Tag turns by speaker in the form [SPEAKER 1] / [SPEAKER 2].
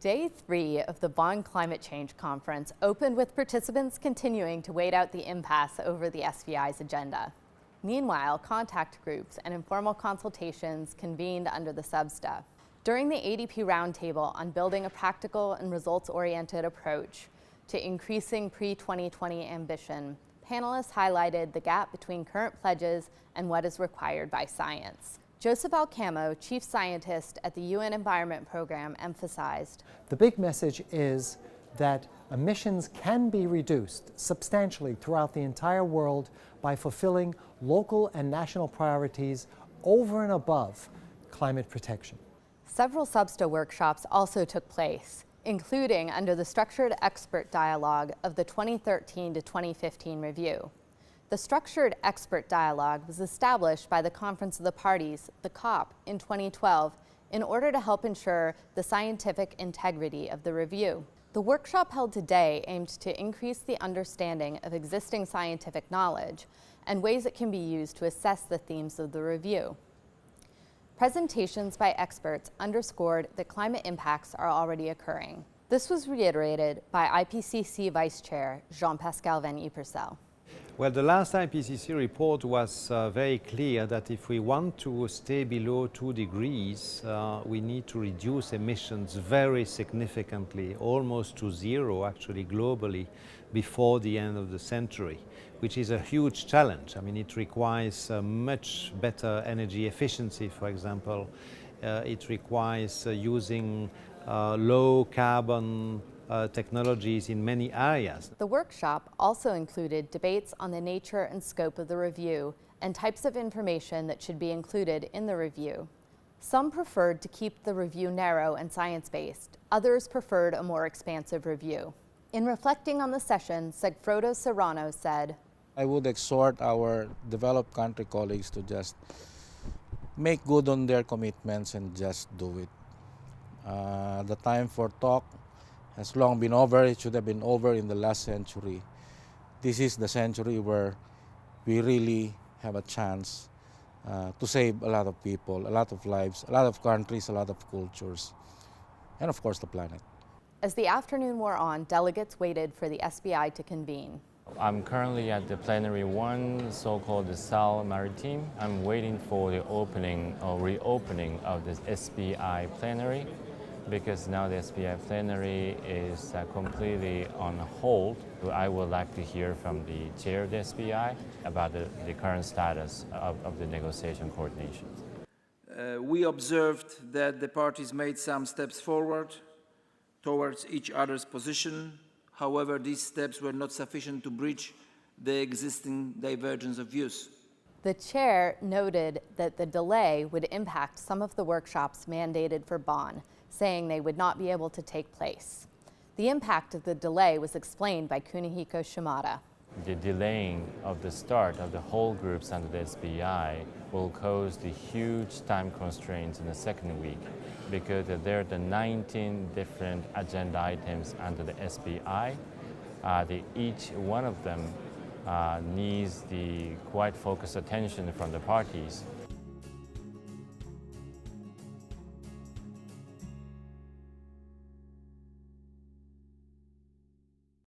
[SPEAKER 1] Day 3 of the Bonn Climate Change Conference opened with participants continuing to wait out the impasse over the SBI's agenda. Meanwhile, contact groups and informal consultations convened under the substaff. During the ADP roundtable on building a practical and results-oriented approach to increasing pre-2020 ambition, panelists highlighted the gap between current pledges and what is required by science. Joseph Alcamo, chief scientist at the UN Environment Program, emphasized,
[SPEAKER 2] "The big message is that emissions can be reduced substantially throughout the entire world by fulfilling local and national priorities over and above climate protection."
[SPEAKER 1] Several SBSTA workshops also took place, including under the structured expert dialogue of the 2013 to 2015 review. The structured expert dialogue was established by the Conference of the Parties, the COP, in 2012 in order to help ensure the scientific integrity of the review. The workshop held today aimed to increase the understanding of existing scientific knowledge and ways it can be used to assess the themes of the review. Presentations by experts underscored that climate impacts are already occurring. This was reiterated by IPCC Vice Chair Jean-Pascal Van Ypersel.
[SPEAKER 3] Well, the last IPCC report was very clear that if we want to stay below 2 degrees, we need to reduce emissions very significantly, almost to zero actually globally, before the end of the century, which is a huge challenge. I mean, it requires much better energy efficiency, for example. It requires using low carbon technologies in many areas.
[SPEAKER 1] The workshop also included debates on the nature and scope of the review and types of information that should be included in the review. Some preferred to keep the review narrow and science-based. Others preferred a more expansive review. In reflecting on the session, Segfredo Serrano said,
[SPEAKER 4] "I would exhort our developed country colleagues to just make good on their commitments and just do it. The time for talk has long been over. It should have been over in the last century. This is the century where we really have a chance to save a lot of people, a lot of lives, a lot of countries, a lot of cultures, and of course the planet."
[SPEAKER 1] As the afternoon wore on, delegates waited for the SBI to convene.
[SPEAKER 5] I'm currently at the plenary 1, so-called the Salle Maritime. I'm waiting for the opening or reopening of this SBI plenary, because now the SBI plenary is completely on hold. I would like to hear from the chair of the SBI about the current status of the negotiation coordination.
[SPEAKER 6] We observed that the parties made some steps forward towards each other's position. However, these steps were not sufficient to bridge the existing divergence of views.
[SPEAKER 1] The chair noted that the delay would impact some of the workshops mandated for Bonn, saying they would not be able to take place. The impact of the delay was explained by Kunihiko Shimada.
[SPEAKER 5] The delaying of the start of the whole groups under the SBI will cause the huge time constraints in the second week, because there are the 19 different agenda items under the SBI. Each one of them needs the quite focused attention from the parties.